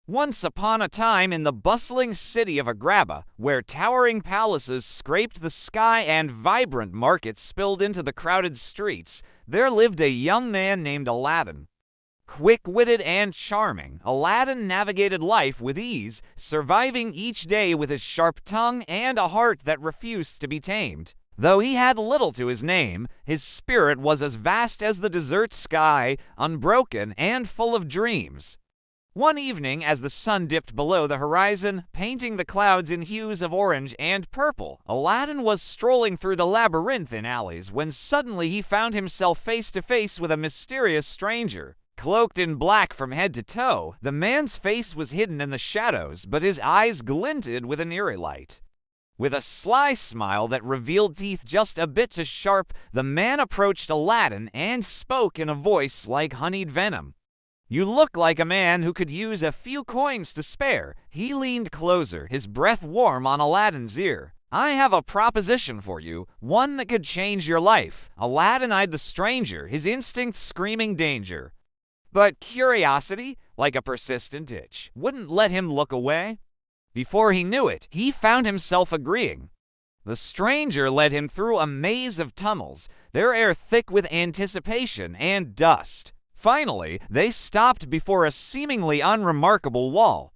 Once upon a time in the bustling city of Agrabah, where towering palaces scraped the sky and vibrant markets spilled into the crowded streets, there lived a young man named Aladdin. Quick-witted and charming, Aladdin navigated life with ease, surviving each day with his sharp tongue and a heart that refused to be tamed. Though he had little to his name, his spirit was as vast as the desert sky, unbroken and full of dreams. One evening, as the sun dipped below the horizon, painting the clouds in hues of orange and purple, Aladdin was strolling through the labyrinthine alleys when suddenly he found himself face to face with a mysterious stranger. Cloaked in black from head to toe, the man's face was hidden in the shadows, but his eyes glinted with an eerie light. With a sly smile that revealed teeth just a bit too sharp, the man approached Aladdin and spoke in a voice like honeyed venom. "You look like a man who could use a few coins to spare." He leaned closer, his breath warm on Aladdin's ear. "I have a proposition for you, one that could change your life." Aladdin eyed the stranger, his instinct screaming danger. But curiosity, like a persistent itch, wouldn't let him look away. Before he knew it, he found himself agreeing. The stranger led him through a maze of tunnels, their air thick with anticipation and dust. Finally, they stopped before a seemingly unremarkable wall.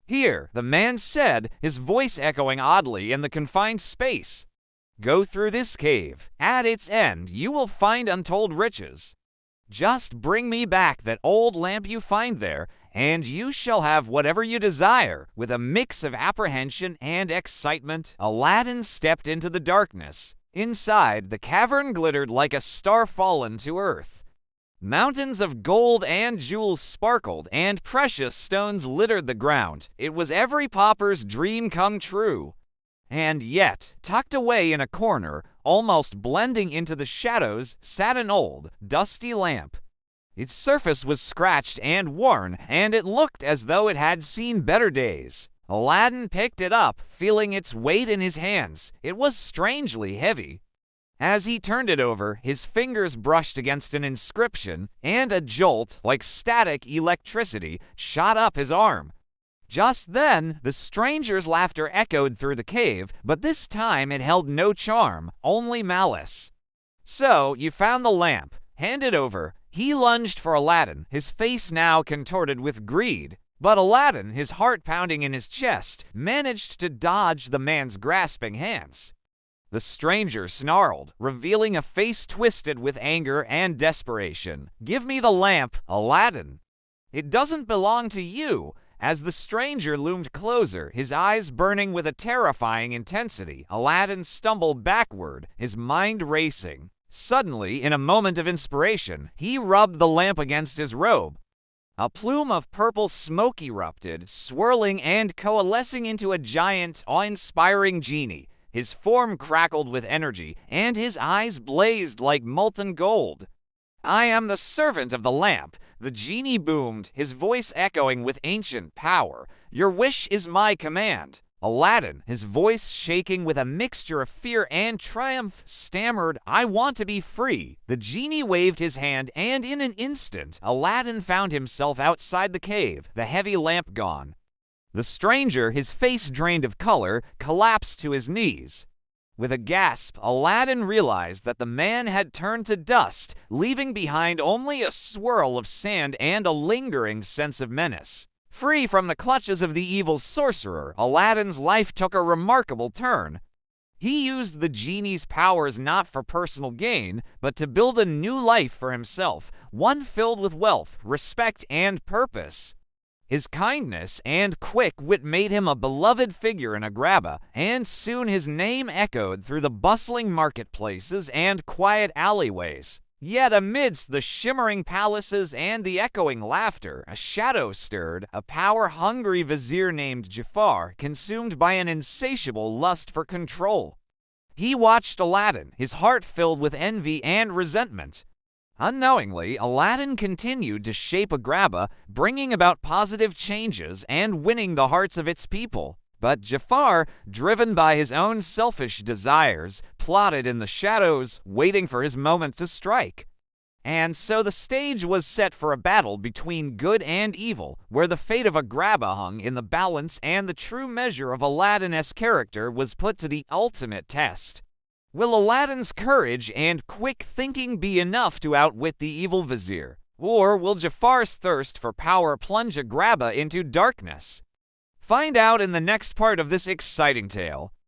"Here," the man said, his voice echoing oddly in the confined space. "Go through this cave. At its end, you will find untold riches. Just bring me back that old lamp you find there, and you shall have whatever you desire." With a mix of apprehension and excitement, Aladdin stepped into the darkness. Inside, the cavern glittered like a star fallen to earth. Mountains of gold and jewels sparkled, and precious stones littered the ground. It was every pauper's dream come true. And yet, tucked away in a corner, almost blending into the shadows, sat an old, dusty lamp. Its surface was scratched and worn, and it looked as though it had seen better days. Aladdin picked it up, feeling its weight in his hands. It was strangely heavy. As he turned it over, his fingers brushed against an inscription, and a jolt, like static electricity, shot up his arm. Just then, the stranger's laughter echoed through the cave, but this time it held no charm, only malice. "So, you found the lamp. Hand it over." He lunged for Aladdin, his face now contorted with greed. But Aladdin, his heart pounding in his chest, managed to dodge the man's grasping hands. The stranger snarled, revealing a face twisted with anger and desperation. "Give me the lamp, Aladdin." "It doesn't belong to you." As the stranger loomed closer, his eyes burning with a terrifying intensity, Aladdin stumbled backward, his mind racing. Suddenly, in a moment of inspiration, he rubbed the lamp against his robe. A plume of purple smoke erupted, swirling and coalescing into a giant, awe-inspiring genie. His form crackled with energy, and his eyes blazed like molten gold. "I am the servant of the lamp," the genie boomed, his voice echoing with ancient power. "Your wish is my command." Aladdin, his voice shaking with a mixture of fear and triumph, stammered, "I want to be free." The genie waved his hand, and in an instant, Aladdin found himself outside the cave, the heavy lamp gone. The stranger, his face drained of color, collapsed to his knees. With a gasp, Aladdin realized that the man had turned to dust, leaving behind only a swirl of sand and a lingering sense of menace. Free from the clutches of the evil sorcerer, Aladdin's life took a remarkable turn. He used the genie's powers not for personal gain, but to build a new life for himself, one filled with wealth, respect, and purpose. His kindness and quick wit made him a beloved figure in Agrabah, and soon his name echoed through the bustling marketplaces and quiet alleyways. Yet amidst the shimmering palaces and the echoing laughter, a shadow stirred, a power-hungry vizier named Jafar, consumed by an insatiable lust for control. He watched Aladdin, his heart filled with envy and resentment. Unknowingly, Aladdin continued to shape Agrabah, bringing about positive changes and winning the hearts of its people. But Jafar, driven by his own selfish desires, plotted in the shadows, waiting for his moment to strike. And so the stage was set for a battle between good and evil, where the fate of Agrabah hung in the balance and the true measure of Aladdin's character was put to the ultimate test. Will Aladdin's courage and quick thinking be enough to outwit the evil vizier? Or will Jafar's thirst for power plunge Agrabah into darkness? Find out in the next part of this exciting tale.